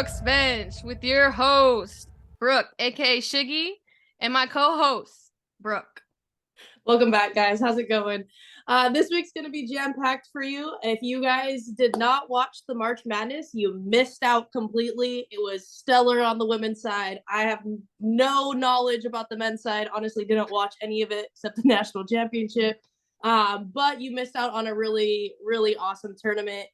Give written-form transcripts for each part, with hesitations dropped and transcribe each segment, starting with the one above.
Brooke's Bench with your host, Brooke, aka Shiggy, and my co-host, Brooke. Welcome back, guys. How's it going? This week's going to be jam-packed for you. If you guys did not watch the March Madness, you missed out completely. It was stellar on the women's side. I have no knowledge about the men's side. Honestly, didn't watch any of it except the national championship. But you missed out on a really, really awesome tournament.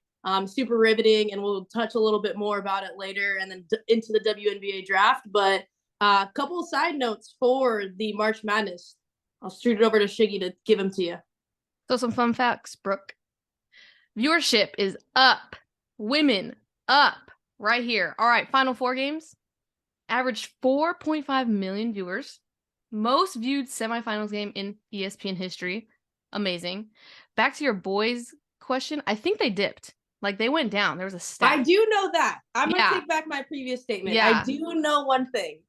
Super riveting, and we'll touch a little bit more about it later and then into the WNBA draft. But a couple of side notes for the March Madness. I'll shoot it over to Shiggy to give them to you. So some fun facts, Brooke. Viewership is up. Women up right here. All right, Final Four games. Averaged 4.5 million viewers. Most viewed semifinals game in ESPN history. Amazing. Back to your boys question. I think they dipped. Like, they went down. There was a stat. I do know that. I'm going to take back my previous statement. Yeah. I do know one thing.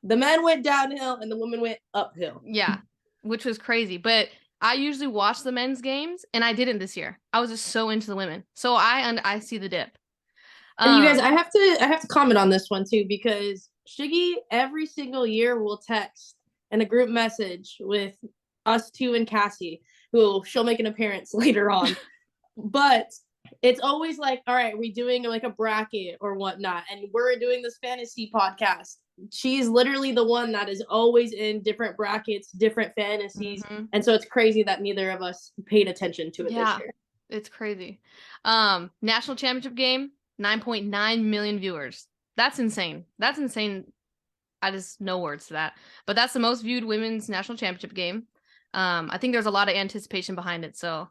The men went downhill and the women went uphill. Yeah, which was crazy. But I usually watch the men's games, and I didn't this year. I was just so into the women. So I see the dip. And you guys, I have to comment on this one, too, because Shiggy every single year will text in a group message with us two and Cassie, who she'll make an appearance later on. But it's always like, all right, we're doing like a bracket or whatnot, and we're doing this fantasy podcast. She's literally the one that is always in different brackets, different fantasies. Mm-hmm. And so it's crazy that neither of us paid attention to it this year. It's crazy. National championship game, 9.9 million viewers. That's insane. That's insane. I just no words to that. But that's the most viewed women's national championship game. I think there's a lot of anticipation behind it, so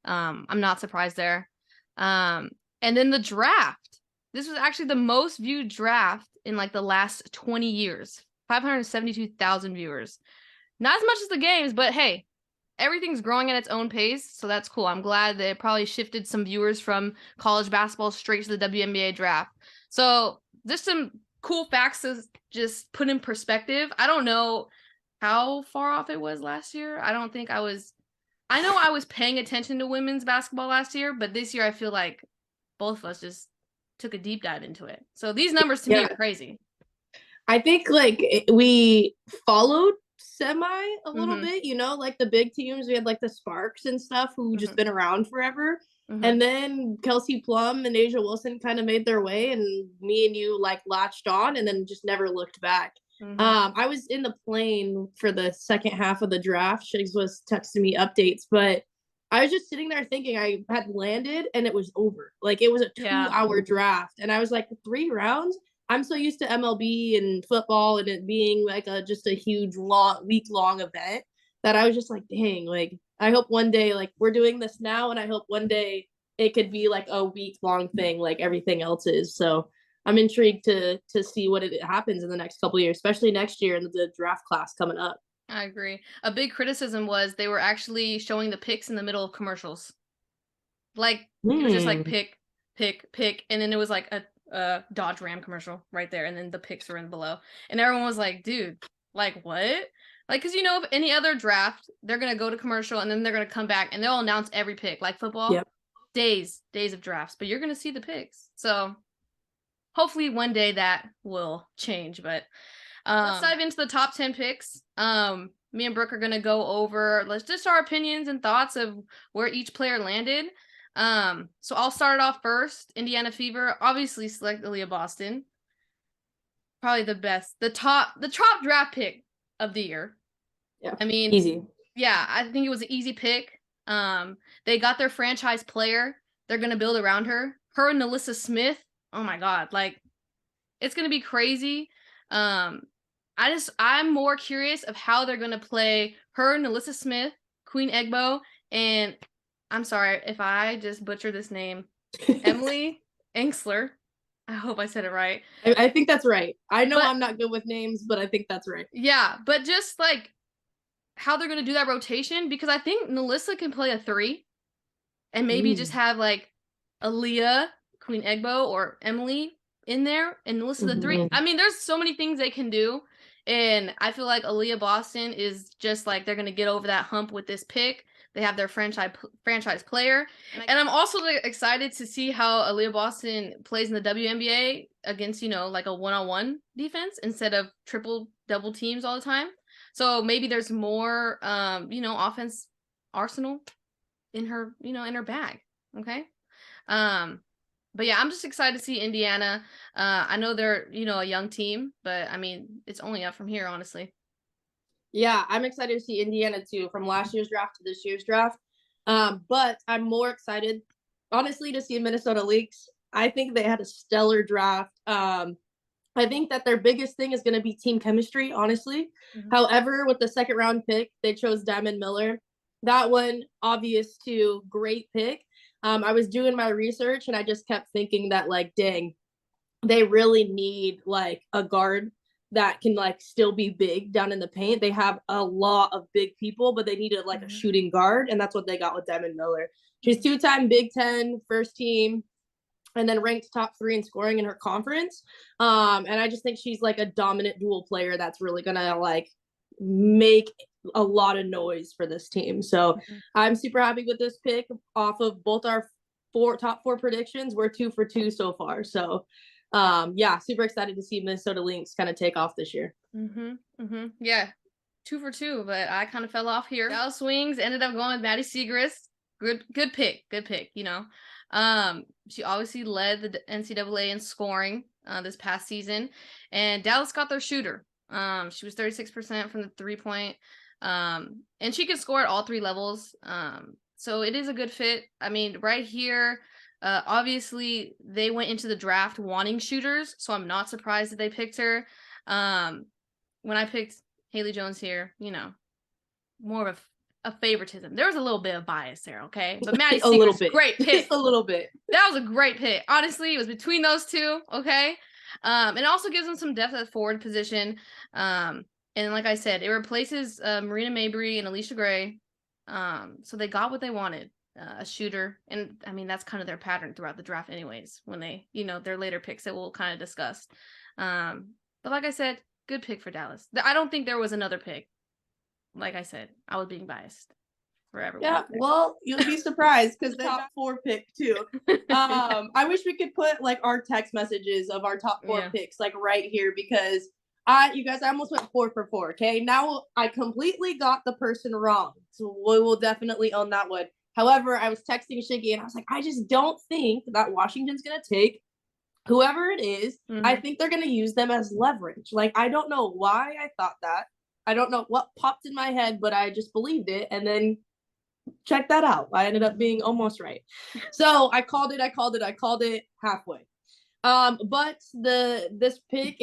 I'm not surprised there. And then the draft. This was actually the most viewed draft in like the last 20 years. 572,000 viewers. Not as much as the games, but hey, everything's growing at its own pace, so that's cool. I'm glad that it probably shifted some viewers from college basketball straight to the WNBA draft. So just some cool facts to just put in perspective. I don't know how far off it was last year. I know I was paying attention to women's basketball last year, but this year I feel like both of us just took a deep dive into it. So these numbers to me are crazy. I think like we followed semi a little bit, you know, like the big teams. We had like the Sparks and stuff who just been around forever. And then Kelsey Plum and Asia Wilson kind of made their way, and me and you like latched on and then just never looked back. I was in the plane for the second half of the draft. Shiggs was texting me updates, but I was just sitting there thinking I had landed and it was over. Like, it was a 2-hour draft. And I was like, 3 rounds? I'm so used to MLB and football and it being like just a huge week-long event that I was just like, dang, like, I hope one day, like, we're doing this now, and I hope one day it could be like a week-long thing like everything else is. So I'm intrigued to see what happens in the next couple of years, especially next year in the draft class coming up. I agree. A big criticism was they were actually showing the picks in the middle of commercials. Like, it was just like pick, and then it was like a Dodge Ram commercial right there, and then the picks were in below. And everyone was like, dude, like, what? Like, because, you know, if any other draft, they're going to go to commercial, and then they're going to come back, and they'll announce every pick. Like football, days of drafts, but you're going to see the picks. So hopefully one day that will change, but let's dive into the top 10 picks. Me and Brooke are going to go over just our opinions and thoughts of where each player landed. So I'll start it off first. Indiana Fever, obviously selected Aaliyah Boston. Probably the best. The top draft pick of the year. Yeah. I mean, easy. Yeah, I think it was an easy pick. They got their franchise player. They're going to build around her. Her and Alyssa Smith. Oh my God. Like, it's going to be crazy. I'm more curious of how they're going to play her and Alyssa Smith, Queen Egbo, and I'm sorry if I just butchered this name, Emily Engstler. I hope I said it right. I think that's right. I know I'm not good with names, but I think that's right. Yeah, but just like how they're going to do that rotation, because I think Melissa can play a 3 and maybe just have like Aaliyah, Queen Egbo, or Emily in there and Melissa the 3. I mean, there's so many things they can do. And I feel like Aaliyah Boston is just like they're gonna get over that hump with this pick. They have their franchise player, and I'm also excited to see how Aaliyah Boston plays in the WNBA against like a one-on-one defense instead of triple double teams all the time. So maybe there's more offense arsenal in her in her bag. Okay. But yeah, I'm just excited to see Indiana. I know they're a young team, but I mean it's only up from here, honestly. Yeah, I'm excited to see Indiana too, from last year's draft to this year's draft. But I'm more excited, honestly, to see Minnesota Lynx. I think they had a stellar draft. I think that their biggest thing is going to be team chemistry, honestly. However, with the second round pick, they chose Diamond Miller. That one, obvious too, great pick. I was doing my research and I just kept thinking that, like, dang, they really need like a guard that can like still be big down in the paint. They have a lot of big people, but they needed like a shooting guard, and that's what they got with Diamond Miller. She's 2-time Big Ten first team, and then ranked top 3 in scoring in her conference. And I just think she's like a dominant dual player that's really gonna like make a lot of noise for this team. So I'm super happy with this pick. Off of both our top 4 predictions, we're 2 for 2 so far. So yeah, super excited to see Minnesota Lynx kind of take off this year. Yeah, 2 for 2, but I kind of fell off here. Dallas Wings ended up going with Maddie Siegrist. Good pick. She obviously led the NCAA in scoring this past season, and Dallas got their shooter. She was 36% from the 3-point, and she can score at all 3 levels. So it is a good fit. I mean, right here. Obviously, they went into the draft wanting shooters, so I'm not surprised that they picked her. When I picked Haley Jones here, more of a favoritism. There was a little bit of bias there, okay? But Maddie Siegrist, great pick. Just a little bit. That was a great pick. Honestly, it was between those two, okay? It also gives them some depth at forward position. And like I said, it replaces Marina Mabrey and Alicia Gray. So they got what they wanted. A shooter, and I mean that's kind of their pattern throughout the draft anyways, when they their later picks that we'll kind of discuss. But like I said, good pick for Dallas. I don't think there was another pick. Like I said, I was being biased for everyone. Yeah, well, you'll be surprised because they top 4 pick too. I wish we could put like our text messages of our top 4 picks like right here, because you guys, I almost went 4 for 4. Okay, now I completely got the person wrong, so we will definitely own that one. However, I was texting Shiggy and I was like, I just don't think that Washington's going to take whoever it is. I think they're going to use them as leverage. Like, I don't know why I thought that. I don't know what popped in my head, but I just believed it. And then check that out. I ended up being almost right. So I called it halfway. But this pick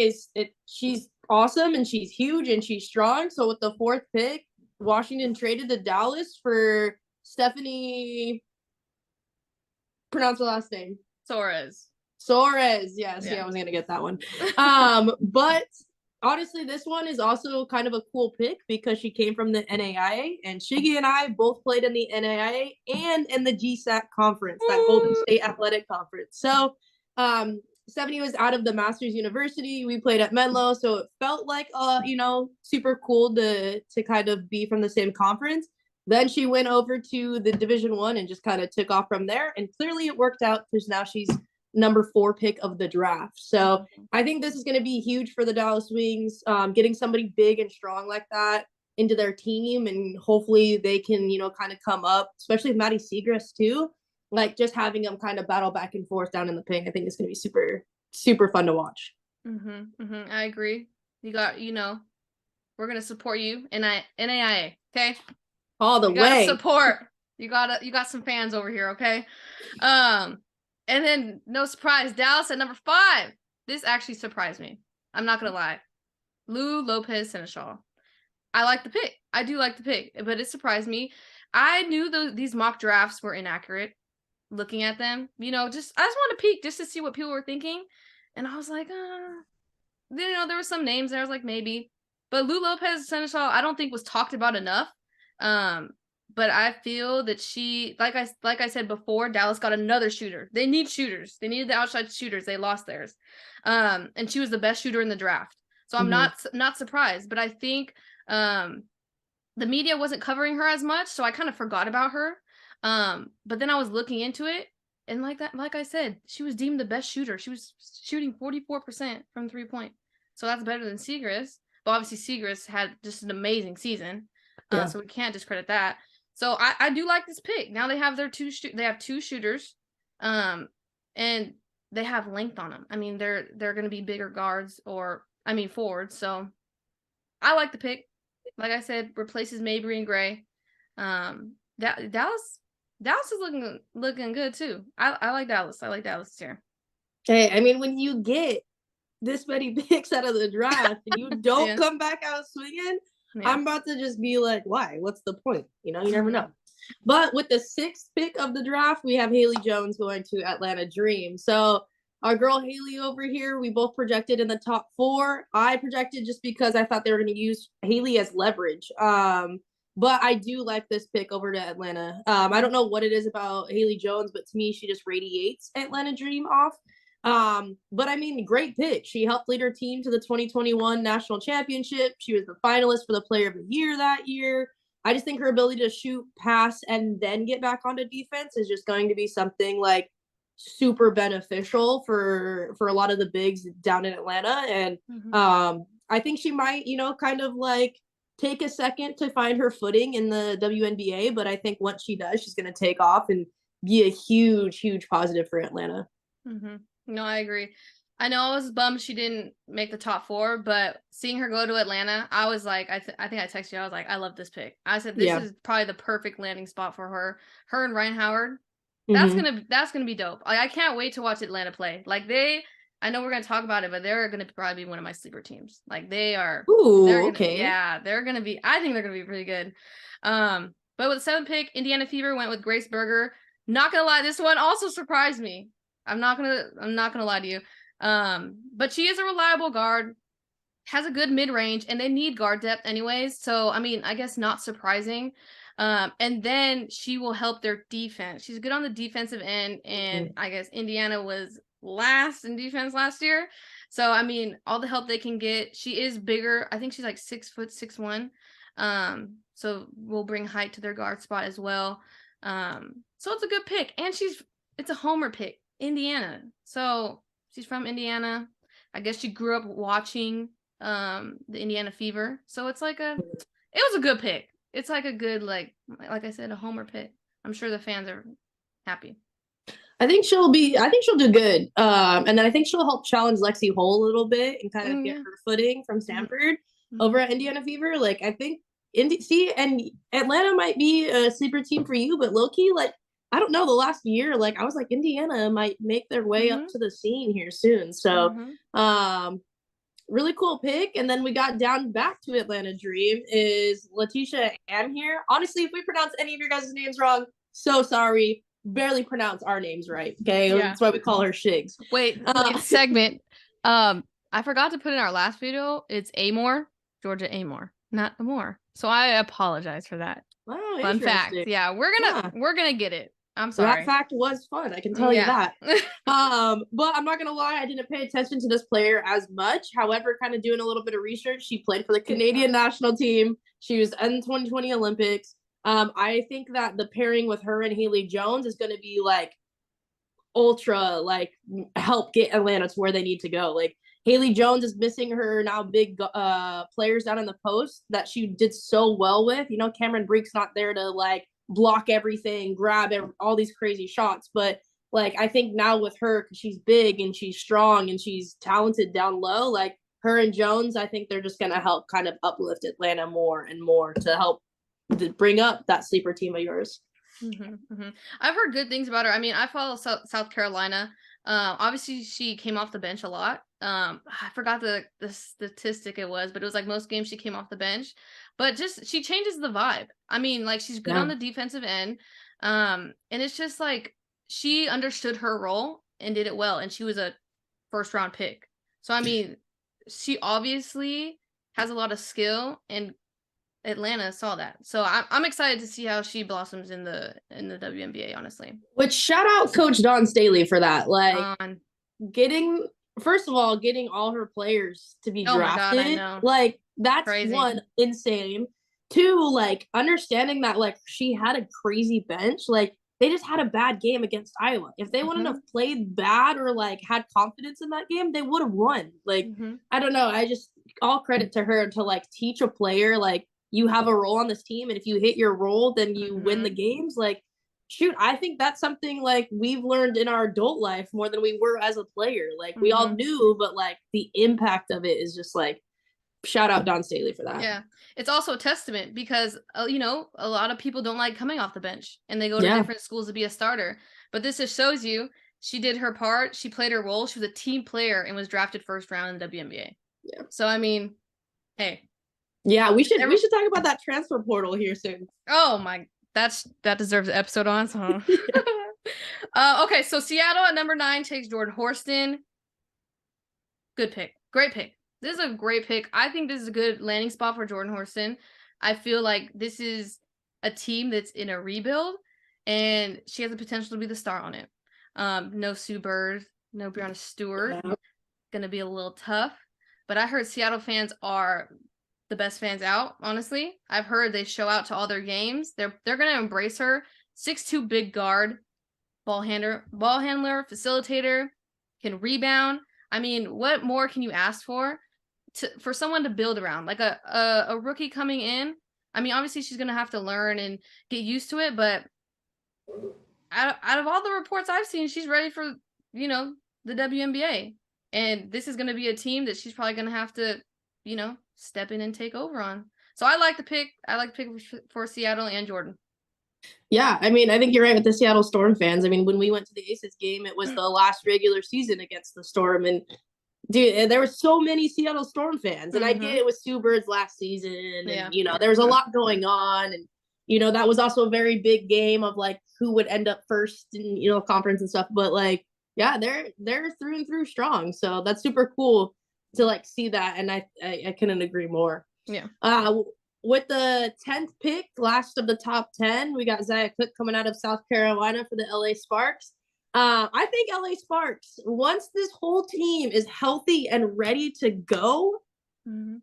she's awesome and she's huge and she's strong. So with the 4th pick, Washington traded to Dallas for Stephanie, pronounce her last name. Soares. Yes. Yeah, I was gonna get that one. But honestly, this one is also kind of a cool pick because she came from the NAIA, and Shiggy and I both played in the NAIA and in the GSAC conference, that Golden State Athletic Conference. So Stephanie was out of the Masters University. We played at Menlo, so it felt like super cool to kind of be from the same conference. Then she went over to the Division I and just kind of took off from there. And clearly it worked out because now she's number 4 pick of the draft. So I think this is going to be huge for the Dallas Wings, getting somebody big and strong like that into their team. And hopefully they can, kind of come up, especially with Maddie Siegrist too. Like just having them kind of battle back and forth down in the paint. I think it's going to be super, super fun to watch. I agree. You got, we're going to support you in NAIA. Okay. All the way. Support. You got some fans over here, okay? And then no surprise, Dallas at number 5. This actually surprised me. I'm not gonna lie. Lou Lopez Seneschal. I like the pick. I do like the pick, but it surprised me. I knew these mock drafts were inaccurate. Looking at them, I just wanted to peek just to see what people were thinking, and I was like, there were some names there. I was like, maybe, but Lou Lopez Seneschal, I don't think was talked about enough. But I feel that she, like I said before, Dallas got another shooter. They need shooters. They needed the outside shooters. They lost theirs. And she was the best shooter in the draft. So I'm not surprised, but I think the media wasn't covering her as much, so I kind of forgot about her. But then I was looking into it, and like I said, she was deemed the best shooter. She was shooting 44% from 3-point. So that's better than Seagrass. But obviously Seagrass had just an amazing season. So we can't discredit that. So I do like this pick. Now they have they have two shooters. And they have length on them. I mean, they're going to be bigger guards forwards. So I like the pick. Like I said, replaces Mabry and Gray. Dallas is looking good too. I like Dallas. I like Dallas here. Hey, I mean, when you get this many picks out of the draft and you don't come back out swinging, I'm about to just be like, why? What's the point? You never know. But with the 6th pick of the draft, we have Haley Jones going to Atlanta Dream. So our girl Haley over here, we both projected in the top 4. I projected just because I thought they were going to use Haley as leverage. But I do like this pick over to Atlanta. I don't know what it is about Haley Jones, but to me, she just radiates Atlanta Dream off. But I mean, great pick. She helped lead her team to the 2021 national championship. She was the finalist for the player of the year that year. I just think her ability to shoot, pass, and then get back onto defense is just going to be something like super beneficial for a lot of the bigs down in Atlanta. And I think she might, kind of like take a second to find her footing in the WNBA. But I think once she does, she's going to take off and be a huge, huge positive for Atlanta. No, I agree. I know I was bummed she didn't make the top 4, but seeing her go to Atlanta, I was like, I think I texted you. I was like, I love this pick. I said, this is probably the perfect landing spot for her. Her and Ryan Howard. That's gonna be dope. Like, I can't wait to watch Atlanta play. Like I know we're gonna talk about it, but they're gonna probably be one of my sleeper teams. Like they are. Okay. Yeah, they're gonna be. I think they're gonna be pretty good. But with the 7th pick, Indiana Fever went with Grace Berger. Not gonna lie, this one also surprised me. I'm not gonna lie to you. But she is a reliable guard, has a good mid-range, and they need guard depth anyways. So, I mean, I guess not surprising. And then she will help their defense. She's good on the defensive end, and I guess Indiana was last in defense last year. So, I mean, all the help they can get. She is bigger. I think she's like 6'6". So we'll bring height to their guard spot as well. So it's a good pick, and it's a homer pick, Indiana. So she's from Indiana. I guess she grew up watching the Indiana Fever. So it's like it was a good pick. It's like a good, like I said, a homer pick. I'm sure the fans are happy. I think she'll do good. And then I think she'll help challenge Lexi Hole a little bit and kind of get her footing from Stanford over at Indiana Fever. Like, I think and Atlanta might be a sleeper team for you, but low-key, like, I don't know, the last year, like, I was like, Indiana might make their way up to the scene here soon. So, really cool pick. And then we got down back to Atlanta Dream is Letitia Am here. Honestly, if we pronounce any of your guys' names wrong, so sorry. Barely pronounce our names right. Okay. That's why we call her Shigs. Wait, segment. I forgot to put in our last video. It's Amore, Georgia Amore, not Amore. So I apologize for that. Wow, fun fact. Yeah, we're gonna get it. I'm sorry. That fact was fun. I can tell you that. But I'm not gonna lie, I didn't pay attention to this player as much. However, kind of doing a little bit of research, she played for the Canadian national team. She was in the 2020 Olympics. I think that the pairing with her and Haley Jones is going to be like ultra, like, help get Atlanta to where they need to go. Like, Haley Jones is missing her now big players down in the post that she did so well with. Cameron Breek's not there to like block everything, grab all these crazy shots. But like, I think now with her, cause she's big and she's strong and she's talented down low, like her and Jones, I think they're just going to help kind of uplift Atlanta more and more to help bring up that sleeper team of yours. I've heard good things about her. I mean, I follow South Carolina. Obviously she came off the bench a lot. I forgot the statistic it was, but it was like most games she came off the bench. But just she changes the vibe. I mean, like, she's good on the defensive end. And it's just like she understood her role and did it well, and she was a first round pick. So I mean, she obviously has a lot of skill, and Atlanta saw that. So I'm excited to see how she blossoms in the WNBA, honestly. Which, shout out Coach Dawn Staley for that. Like, getting first of all, getting all her players to be Oh my God, I drafted, know. like, that's Crazy. one, insane. Two, like, understanding that, like, she had a crazy bench. Like, they just had a bad game against Iowa. If they wouldn't have played bad or, like, had confidence in that game, they would have won. Like, I don't know. I just, all credit to her to, like, teach a player, like, you have a role on this team, and if you hit your role, then you win the games. Like, shoot, I think that's something, like, we've learned in our adult life more than we were as a player. Like, we all knew, but, like, the impact of it is just, like, shout out Dawn Staley for that. Yeah. It's also a testament because, you know, a lot of people don't like coming off the bench and they go to different schools to be a starter. But this just shows you she did her part. She played her role. She was a team player and was drafted first round in the WNBA. Yeah. So, I mean, hey. Yeah, we should talk about that transfer portal here soon. Oh my, that deserves an episode on its own. Okay, so Seattle at number 9 takes Jordan Horston. Good pick. Great pick. This is a great pick. I think this is a good landing spot for Jordan Horston. I feel like this is a team that's in a rebuild, and she has the potential to be the star on it. No Sue Bird, no Brianna Stewart. Yeah. Gonna be a little tough. But I heard Seattle fans are the best fans out, honestly. I've heard they show out to all their games. They're gonna embrace her. 6'2" big guard, ball handler, facilitator, can rebound. I mean, what more can you ask for someone to build around? Like a rookie coming in. I mean, obviously she's gonna have to learn and get used to it, but out of all the reports I've seen, she's ready for, you know, the WNBA. And this is gonna be a team that she's probably gonna have to, you know, step in and take over on. So I like the pick. I like the pick for Seattle and Jordan. Yeah, I mean, I think you're right with the Seattle Storm fans. I mean, when we went to the Aces game, it was the last regular season against the Storm, and dude, there were so many Seattle Storm fans, and I get it was Sue Bird's last season, and you know, there was a lot going on, and you know, that was also a very big game of like who would end up first in, you know, conference and stuff. But like, yeah, they're through and through strong, so that's super cool to like see that, and I couldn't agree more. Yeah. With the 10th pick, last of the top 10, we got Zaya Cook coming out of South Carolina for the LA Sparks. I think LA Sparks, once this whole team is healthy and ready to go,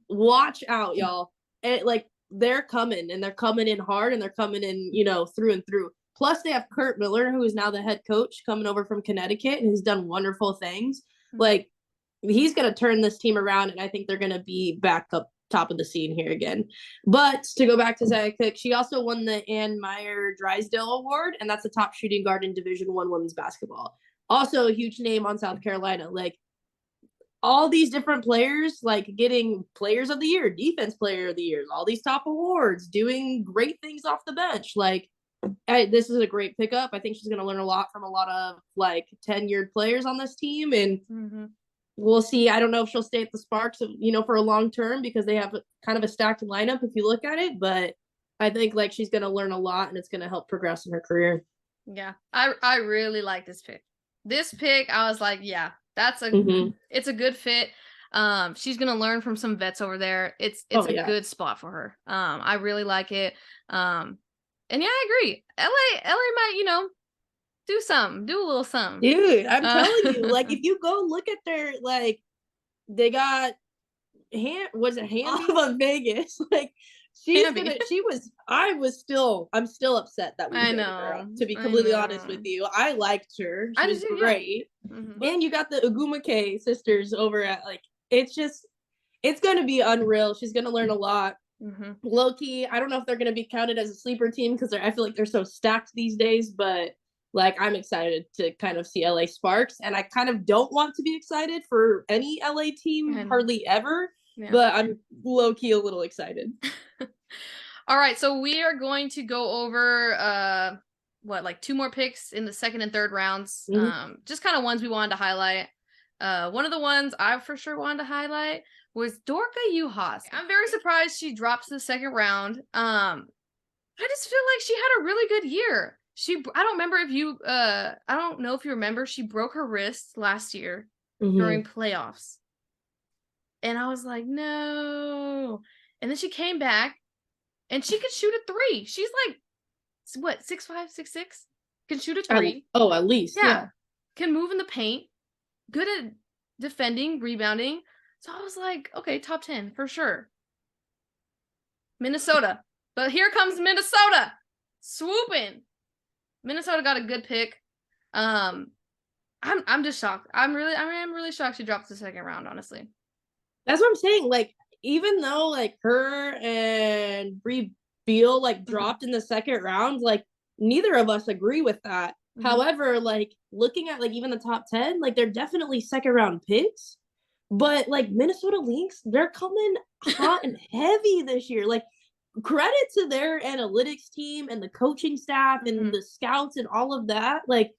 watch out, y'all. And like, they're coming, and they're coming in hard, and they're coming in, you know, through and through. Plus, they have Kurt Miller, who is now the head coach, coming over from Connecticut, and has done wonderful things. Like, he's going to turn this team around, and I think they're going to be back up top of the scene here again. But to go back to Zaya Cook, she also won the Ann Meyer Drysdale Award, and that's the top shooting guard in Division I women's basketball. Also a huge name on South Carolina. Like, all these different players, like getting players of the year, defense player of the year, all these top awards, doing great things off the bench. Like, this is a great pickup. I think she's going to learn a lot from a lot of like tenured players on this team, and we'll see. I don't know if she'll stay at the Sparks, you know, for a long term, because they have kind of a stacked lineup if you look at it. But I think like she's going to learn a lot, and it's going to help progress in her career. Yeah, I really like this pick. This pick, I was like, yeah, that's it's a good fit. She's gonna learn from some vets over there. It's a good spot for her. I really like it. And yeah, I agree. LA might, you know, do a little something. Dude, I'm telling you, like, if you go look at their, like, they got off of Vegas. Like, I'm still upset that we traded her up, to be completely honest with you. I liked her. She was great. And you got the Ogumake sisters over at, like, it's gonna be unreal. She's gonna learn a lot. Low-key, I don't know if they're gonna be counted as a sleeper team, because I feel like they're so stacked these days, but like, I'm excited to kind of see LA Sparks, and I kind of don't want to be excited for any LA team hardly ever, but I'm low-key a little excited. All right, so we are going to go over like 2 more picks in the second and third rounds. Just kind of ones we wanted to highlight. One of the ones I for sure wanted to highlight was Dorka Juhas. I'm very surprised she drops the second round. I just feel like she had a really good year. I don't remember if you I don't know if you remember, she broke her wrist last year during playoffs. And I was like, no. And then she came back, and she could shoot a 3. She's like, what, 6'5", 6'6"? Can shoot a 3. At least. Yeah. Can move in the paint. Good at defending, rebounding. So I was like, okay, top 10 for sure. Minnesota. But here comes Minnesota swooping. Minnesota got a good pick. I'm just shocked. I am really shocked she dropped the second round, honestly. That's what I'm saying. Like, even though like her and Brie Beal like dropped in the second round, like neither of us agree with that. However, like looking at like even the top 10, like they're definitely second round picks. But like Minnesota Lynx, they're coming hot and heavy this year. Like, credit to their analytics team and the coaching staff and the scouts and all of that. Like,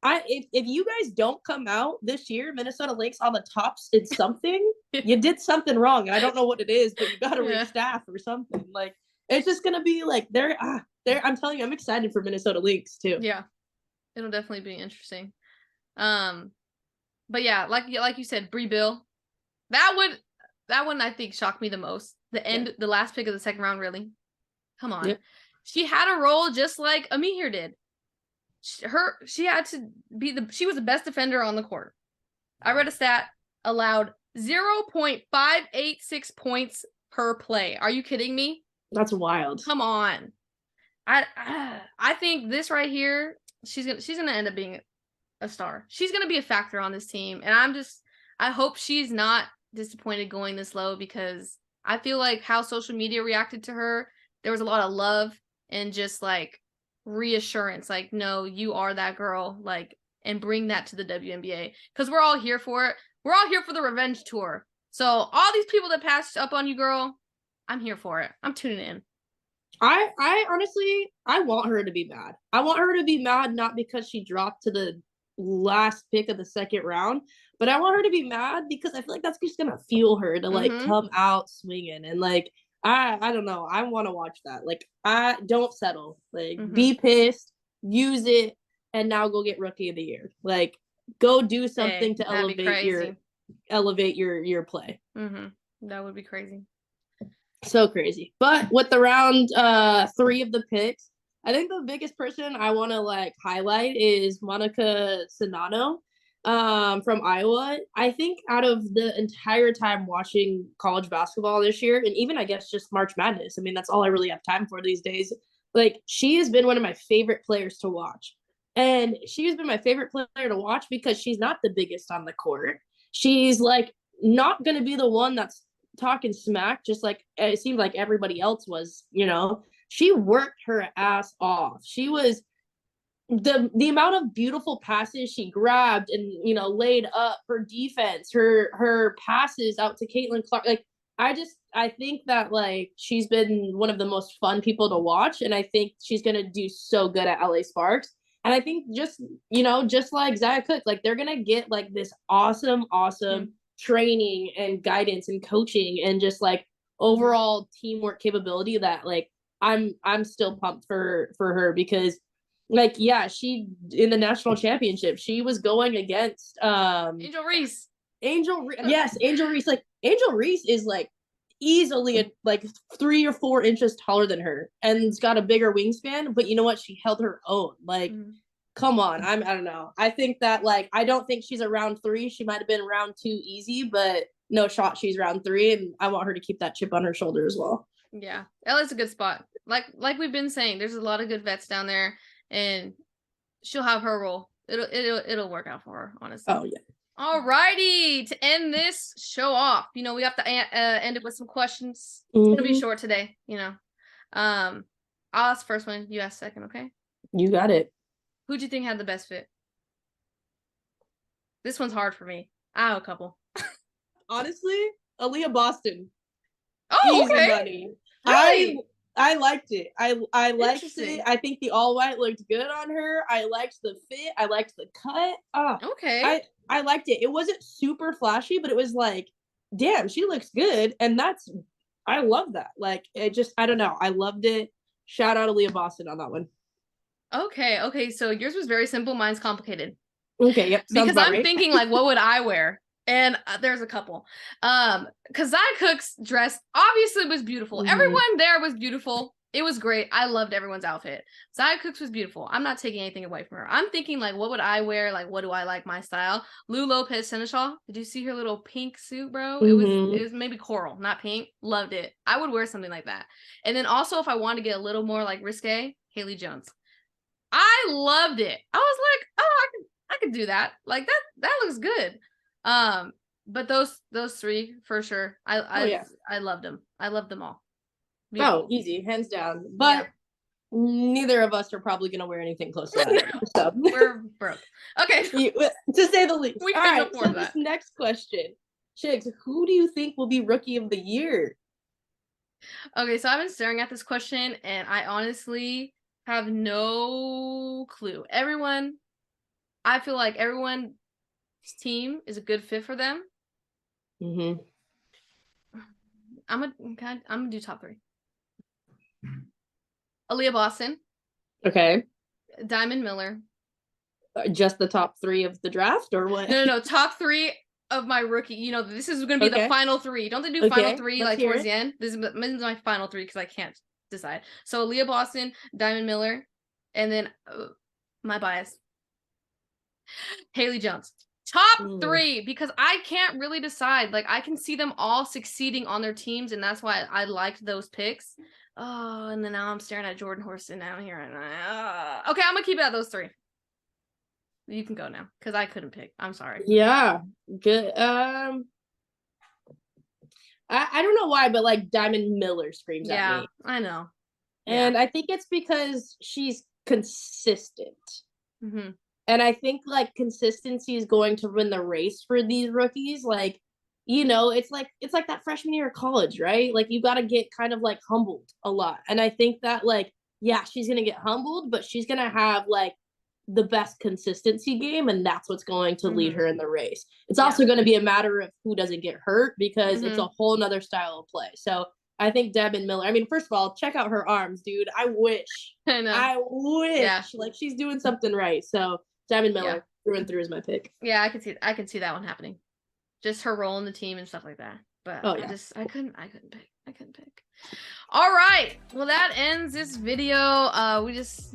if you guys don't come out this year, Minnesota Lynx on the tops in something, you did something wrong. And I don't know what it is, but you got to restaff or something. Like, it's just gonna be like they're. I'm telling you, I'm excited for Minnesota Lynx too. Yeah, it'll definitely be interesting. But yeah, like you said, Brie Bill, that one I think shocked me the most. The last pick of the second round, really. Come on, she had a role just like Amir did. She had to be she was the best defender on the court. I read a stat, allowed 0.586 points per play. Are you kidding me? That's wild. Come on. I think this right here, she's gonna end up being a star. She's gonna be a factor on this team, and I hope she's not disappointed going this low, because I feel like how social media reacted to her, there was a lot of love and just like reassurance, like, no, you are that girl, like, and bring that to the WNBA, because we're all here for it. We're all here for the revenge tour. So all these people that passed up on you, girl, I'm here for it. I'm tuning in. I honestly, I want her to be mad. I want her to be mad, not because she dropped to the last pick of the second round, but I want her to be mad because I feel like that's just gonna fuel her to like come out swinging. And like, I don't know, I want to watch that. Like, I don't settle. Like, be pissed, use it, and now go get Rookie of the Year. Like, go do something to elevate your play. That would be crazy. So crazy. But with the round 3 of the picks, I think the biggest person I want to like highlight is Monica Czinano from Iowa. I think out of the entire time watching college basketball this year, and even I guess just March Madness, I mean, that's all I really have time for these days. Like, she has been one of my favorite players to watch. And she has been my favorite player to watch because she's not the biggest on the court. She's like not going to be the one that's talking smack, just like it seemed like everybody else was, you know. She worked her ass off. She was the amount of beautiful passes she grabbed and, you know, laid up, her defense, her passes out to Caitlin Clark. Like, I think that like she's been one of the most fun people to watch, and I think she's gonna do so good at LA Sparks. And I think just, you know, just like Zaya Cook, like they're gonna get like this awesome training and guidance and coaching and just like overall teamwork capability that like I'm still pumped for her, because like, yeah, she in the national championship, she was going against Angel Reese. Angel Reese. Like, Angel Reese is like easily like 3 or 4 inches taller than her and it's got a bigger wingspan, but you know what, she held her own. Like, come on. I don't know. I think that like, I don't think she's a round 3. She might have been round 2 easy, but no shot she's round 3, and I want her to keep that chip on her shoulder as well. Yeah, LA's a good spot. Like we've been saying, there's a lot of good vets down there, and she'll have her role. It'll work out for her, honestly. Oh yeah. Alrighty, to end this show off, you know, we have to end it with some questions. It's gonna be short today, you know. I'll ask first one, you ask second, okay? You got it. Who do you think had the best fit? This one's hard for me. I have a couple. Honestly, Aaliyah Boston. Oh, easy okay. Money. Really? I liked it. I liked it. I think the all white looked good on her. I liked the fit. I liked the cut. Okay. I liked it. It wasn't super flashy, but it was like, damn, she looks good. And I love that. Like, it just, I don't know. I loved it. Shout out to Aaliyah Boston on that one. Okay. So yours was very simple. Mine's complicated. Okay. Yep. Because I'm thinking like, what would I wear? And there's a couple. Because Zaya Cook's dress obviously was beautiful. Everyone there was beautiful. It was great. I loved everyone's outfit. Zaya Cooks was beautiful. I'm not taking anything away from her. I'm thinking, like, what would I wear? Like, what do I like my style? Lou Lopez Seneschal. Did you see her little pink suit, bro? Mhm. It was maybe coral, not pink. Loved it. I would wear something like that. And then also, if I wanted to get a little more like risque, Haley Jones. I loved it. I was like, oh, I could do that. Like that looks good. But those three for sure. I loved them. I loved them all. Beautiful. Oh, easy, hands down. But neither of us are probably gonna wear anything close to that. So. We're broke. Okay. To say the least. We all can right, afford so that. This next question. Chicks, who do you think will be rookie of the year? Okay, so I've been staring at this question and I honestly have no clue. I feel like everyone's team is a good fit for them. Mm-hmm. I'm gonna do top 3. Aaliyah Boston. Okay. Diamond Miller. Just the top 3 of the draft, or what? No. Top 3 of my rookie. You know, this is gonna be the final 3. Don't they do final 3 like towards the end? This is my final 3 because I can't decide. So Aaliyah Boston, Diamond Miller, and then my bias, Haley Jones. Top 3 because I can't really decide. Like I can see them all succeeding on their teams, and that's why I liked those picks. Oh, and then now I'm staring at Jordan Horston down here. And okay, I'm gonna keep it at those 3. You can go now because I couldn't pick. I'm sorry. Yeah, good. I don't know why, but like Diamond Miller screams at me. I know. And I think it's because she's consistent. Mm-hmm. And I think like consistency is going to win the race for these rookies. Like, you know, it's like that freshman year of college, right? Like you got to get kind of like humbled a lot. And I think that like, yeah, she's going to get humbled, but she's going to have like the best consistency game. And that's what's going to lead her in the race. It's also going to be a matter of who doesn't get hurt because it's a whole nother style of play. So I think Devin Miller, I mean, first of all, check out her arms, dude. I wish. I wish. Yeah. Like she's doing something right. So Diamond Miller through and through is my pick. Yeah, I could see that one happening. Just her role in the team and stuff like that. But I couldn't pick. All right. Well, that ends this video. We just,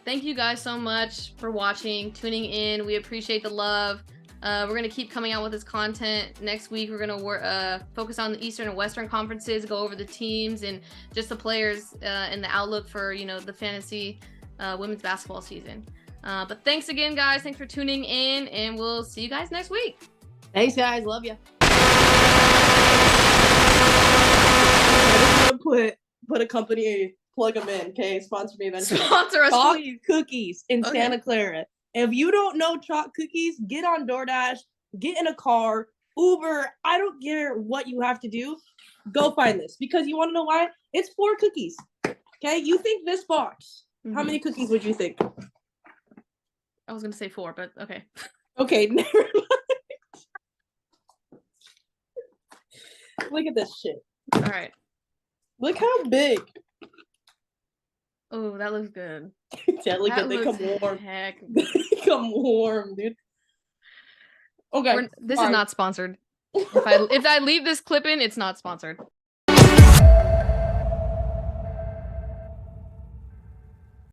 thank you guys so much for watching, tuning in. We appreciate the love. We're going to keep coming out with this content. Next week, we're going to focus on the Eastern and Western conferences, go over the teams and just the players and the outlook for, the fantasy women's basketball season. But thanks again, guys. Thanks for tuning in, and we'll see you guys next week. Thanks, guys. Love you. I just want to put a company, plug them in, okay? Sponsor me eventually. Sponsor us, Chalk please. Cookies in Santa Clara. If you don't know Chalk Cookies, get on DoorDash, get in a car, Uber. I don't care what you have to do. Go find this because you want to know why? It's 4 cookies. Okay? You think this box. How many cookies would you think? I was going to say 4, but okay. Okay, never mind. Look at this shit. All right. Look how big. Oh, that looks good. Yeah, look at they come warm. They come warm, dude. Okay. This is not sponsored. If I leave this clip in, it's not sponsored.